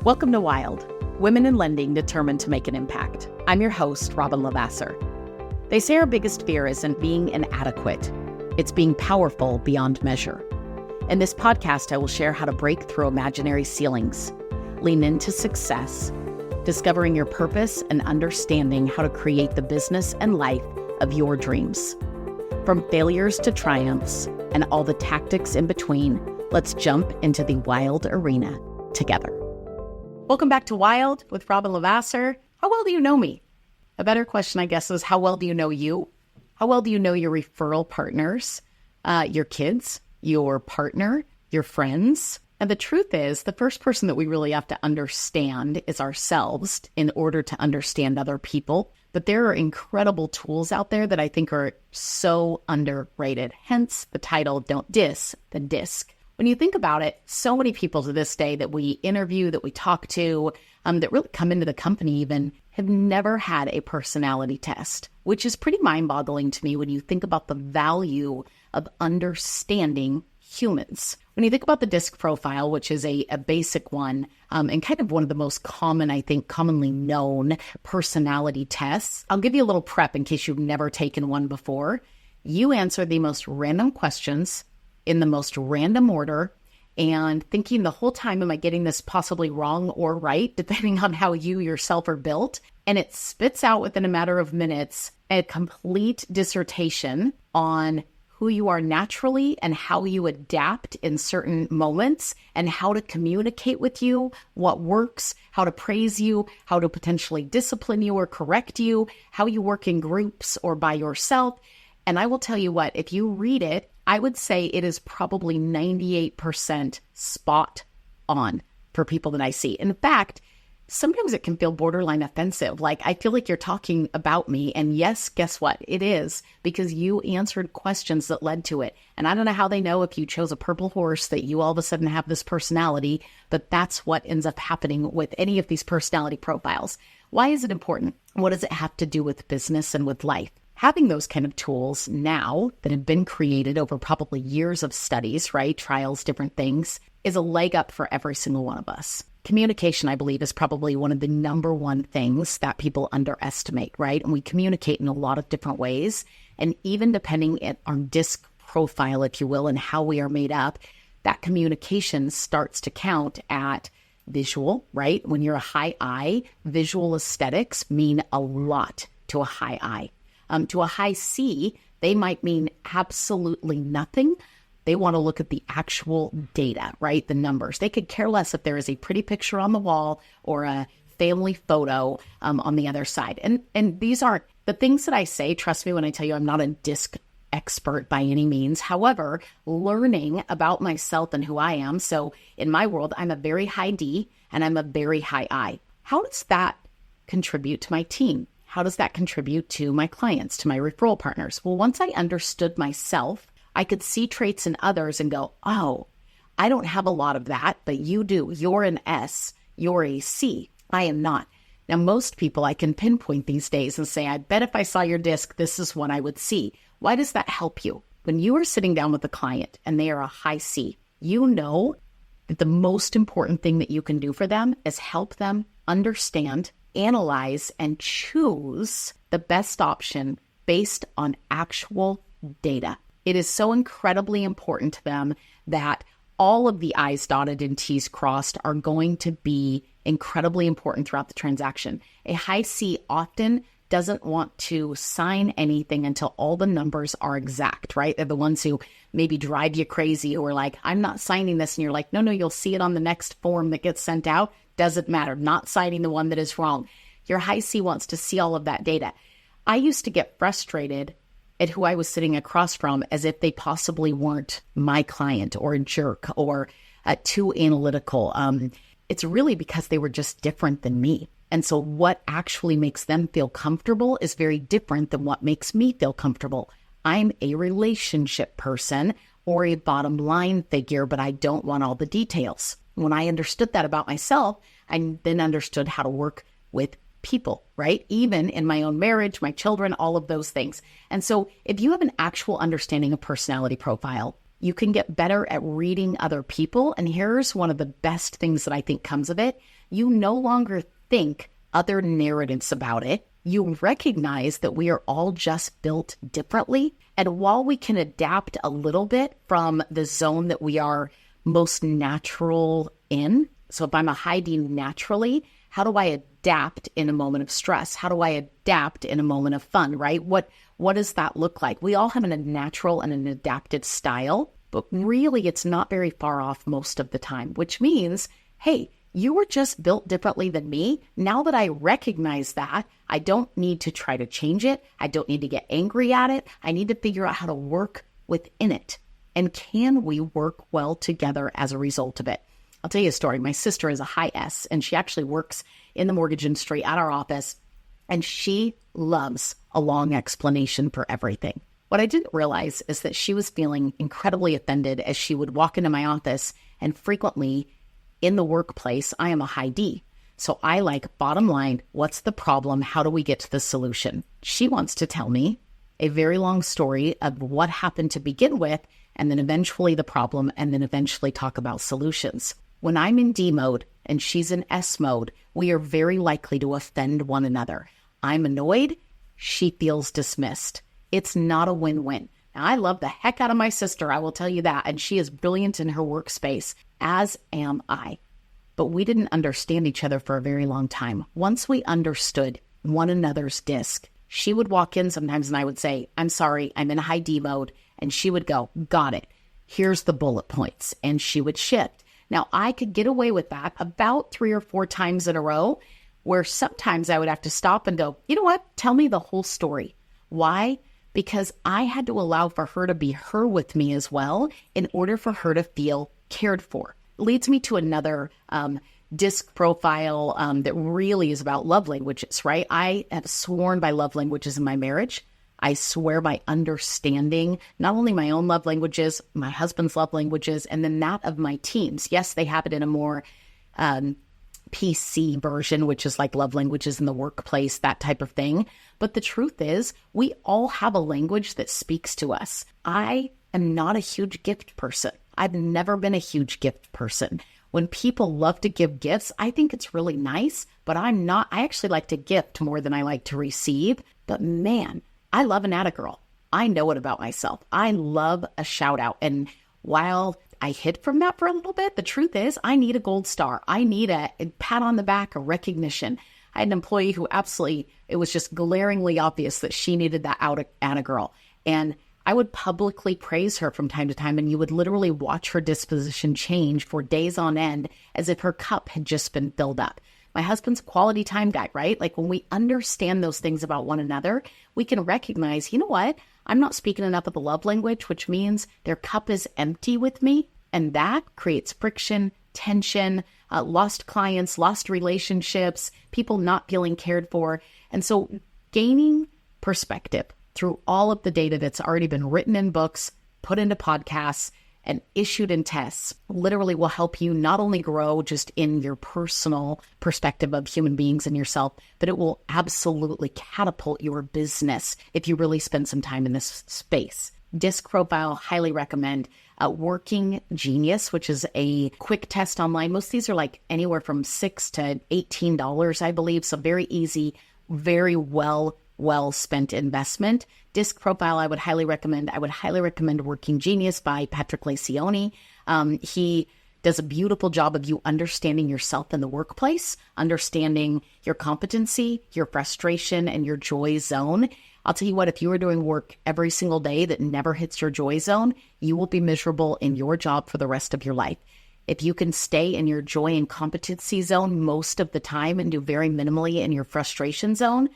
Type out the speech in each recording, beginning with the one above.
Welcome to Wild, Women in Lending Determined to Make an Impact. I'm your host, Robyn LaVassaur. They say our biggest fear isn't being inadequate. It's being powerful beyond measure. In this podcast, I will share how to break through imaginary ceilings, lean into success, discovering your purpose, and understanding how to create the business and life of your dreams. From failures to triumphs and all the tactics in between, let's jump into the wild arena together. Welcome back to Wild with Robyn LaVassaur. How well do you know me? A better question, I guess, is how well do you know you? How well do you know your referral partners, your kids, your partner, your friends? And the truth is, the first person that we really have to understand is ourselves in order to understand other people. But there are incredible tools out there that I think are so underrated. Hence the title, Don't Diss the Disc. When you think about it, so many people to this day that we interview, that we talk to, that really come into the company even, have never had a personality test, which is pretty mind-boggling to me when you think about the value of understanding humans. When you think about the DISC profile, which is a basic one, and kind of one of the most common, I think, commonly known personality tests, I'll give you a little prep in case you've never taken one before. You answer the most random questions in the most random order and thinking the whole time, am I getting this possibly wrong or right, depending on how you yourself are built. And it spits out within a matter of minutes a complete dissertation on who you are naturally and how you adapt in certain moments and how to communicate with you, what works, how to praise you, how to potentially discipline you or correct you, how you work in groups or by yourself. And I will tell you what, if you read it, I would say it is probably 98% spot on for people that I see. In fact, sometimes it can feel borderline offensive. Like, I feel like you're talking about me. And yes, guess what? It is, because you answered questions that led to it. And I don't know how they know if you chose a purple horse that you all of a sudden have this personality, but that's what ends up happening with any of these personality profiles. Why is it important? What does it have to do with business and with life? Having those kind of tools now that have been created over probably years of studies, right? Trials, different things, is a leg up for every single one of us. Communication, I believe, is probably one of the number one things that people underestimate, right? And we communicate in a lot of different ways. And even depending on our DISC profile, if you will, and how we are made up, that communication starts to count at visual, right? When you're a high I, visual aesthetics mean a lot to a high I. To a high C, they might mean absolutely nothing. They want to look at the actual data, right? The numbers. They could care less if there is a pretty picture on the wall or a family photo on the other side. And these aren't the things that I say. Trust me when I tell you I'm not a DISC expert by any means. However, learning about myself and who I am. So in my world, I'm a very high D and I'm a very high I. How does that contribute to my team? How does that contribute to my clients, to my referral partners? Well, once I understood myself, I could see traits in others and go, oh, I don't have a lot of that, but you do. You're an S, you're a C. I am not. Now, most people I can pinpoint these days and say, I bet if I saw your DISC, this is what I would see. Why does that help you? When you are sitting down with a client and they are a high C, you know that the most important thing that you can do for them is help them understand, analyze, and choose the best option based on actual data. It is so incredibly important to them that all of the I's dotted and T's crossed are going to be incredibly important throughout the transaction. A high C often doesn't want to sign anything until all the numbers are exact, right? They're the ones who maybe drive you crazy, who are like, I'm not signing this. And you're like, no, you'll see it on the next form that gets sent out. Doesn't matter. Not signing the one that is wrong. Your high C wants to see all of that data. I used to get frustrated at who I was sitting across from as if they possibly weren't my client or a jerk or too analytical. It's really because they were just different than me. And so what actually makes them feel comfortable is very different than what makes me feel comfortable. I'm a relationship person or a bottom line figure, but I don't want all the details. When I understood that about myself, I then understood how to work with people, right? Even in my own marriage, my children, all of those things. And so if you have an actual understanding of personality profile, You can get better at reading other people. And here's one of the best things that I think comes of it. You no longer think other narratives about it. You recognize that we are all just built differently. And while we can adapt a little bit from the zone that we are most natural in, so if I'm a high D naturally, how do I adapt in a moment of stress? How do I adapt in a moment of fun, right? What does that look like? We all have a natural and an adapted style, but really it's not very far off most of the time, which means, hey, you were just built differently than me. Now that I recognize that, I don't need to try to change it. I don't need to get angry at it. I need to figure out how to work within it. And can we work well together as a result of it? I'll tell you a story. My sister is a high S, and she actually works in the mortgage industry at our office, and she loves a long explanation for everything. What I didn't realize is that she was feeling incredibly offended as she would walk into my office, and frequently in the workplace, I am a high D. So I like, bottom line, what's the problem? How do we get to the solution? She wants to tell me a very long story of what happened to begin with, and then eventually the problem, and then eventually talk about solutions. When I'm in D mode and she's in S mode, we are very likely to offend one another. I'm annoyed. She feels dismissed. It's not a win-win. Now, I love the heck out of my sister, I will tell you that, and she is brilliant in her workspace, as am I. But we didn't understand each other for a very long time. Once we understood one another's disc, she would walk in sometimes and I would say, I'm sorry, I'm in high D mode. And she would go, got it. Here's the bullet points. And she would shift. Now, I could get away with that about 3 or 4 times in a row, where sometimes I would have to stop and go, you know what? Tell me the whole story. Why? Because I had to allow for her to be her with me as well in order for her to feel cared for. Leads me to another disc profile that really is about love languages, right? I have sworn by love languages in my marriage. I swear by understanding not only my own love languages, my husband's love languages, and then that of my teams. Yes, they have it in a more PC version, which is like love languages in the workplace, that type of thing. But the truth is, we all have a language that speaks to us. I am not a huge gift person. I've never been a huge gift person. When people love to give gifts, I think it's really nice, but I'm not. I actually like to gift more than I like to receive. But man, I love an attagirl. I know it about myself. I love a shout out. And while I hid from that for a little bit, the truth is I need a gold star. I need a pat on the back, a recognition. I had an employee who absolutely, it was just glaringly obvious that she needed that attagirl. And I would publicly praise her from time to time, and you would literally watch her disposition change for days on end as if her cup had just been filled up. My husband's a quality time guy, right? Like when we understand those things about one another, we can recognize, you know what? I'm not speaking enough of the love language, which means their cup is empty with me. And that creates friction, tension, lost clients, lost relationships, people not feeling cared for. And so gaining perspective through all of the data that's already been written in books, put into podcasts, and issued in tests literally will help you not only grow just in your personal perspective of human beings and yourself, but it will absolutely catapult your business if you really spend some time in this space. Disc profile, highly recommend. Working Genius, which is a quick test online. Most of these are like anywhere from $6 to $18, I believe. So very easy, very well spent investment. Disc profile, I would highly recommend. I would highly recommend Working Genius by Patrick Lencioni. He does a beautiful job of you understanding yourself in the workplace, understanding your competency, your frustration, and your joy zone. I'll tell you what, if you are doing work every single day that never hits your joy zone, you will be miserable in your job for the rest of your life. If you can stay in your joy and competency zone most of the time and do very minimally in your frustration zone,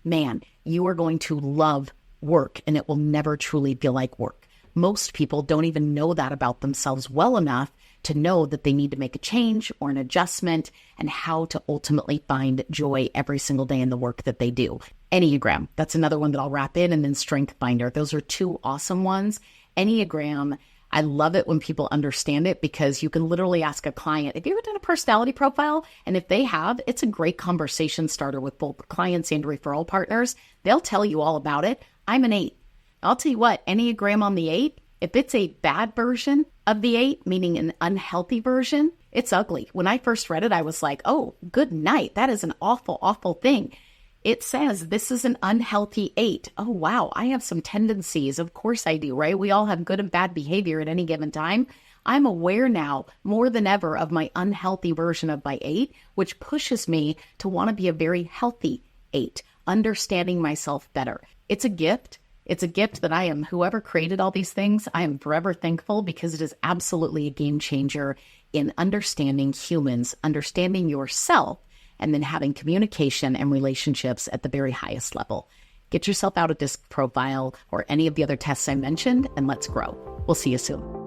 man, you are going to love work and it will never truly feel like work. Most people don't even know that about themselves well enough to know that they need to make a change or an adjustment and how to ultimately find joy every single day in the work that they do. Enneagram, that's another one that I'll wrap in, and then Strength Finder. Those are two awesome ones. Enneagram, I love it when people understand it because you can literally ask a client, have you ever done a personality profile? And if they have, it's a great conversation starter with both clients and referral partners. They'll tell you all about it. I'm an 8. I'll tell you what, Enneagram on the 8, If it's a bad version of the 8, meaning an unhealthy version, it's ugly. When I first read it, I was like, oh, good night. That is an awful, awful thing. It says this is an unhealthy 8. Oh, wow. I have some tendencies. Of course I do, right? We all have good and bad behavior at any given time. I'm aware now more than ever of my unhealthy version of my 8, which pushes me to want to be a very healthy 8, understanding myself better. It's a gift. It's a gift that whoever created all these things, I am forever thankful, because it is absolutely a game changer in understanding humans, understanding yourself, and then having communication and relationships at the very highest level. Get yourself out a DISC profile or any of the other tests I mentioned, and let's grow. We'll see you soon.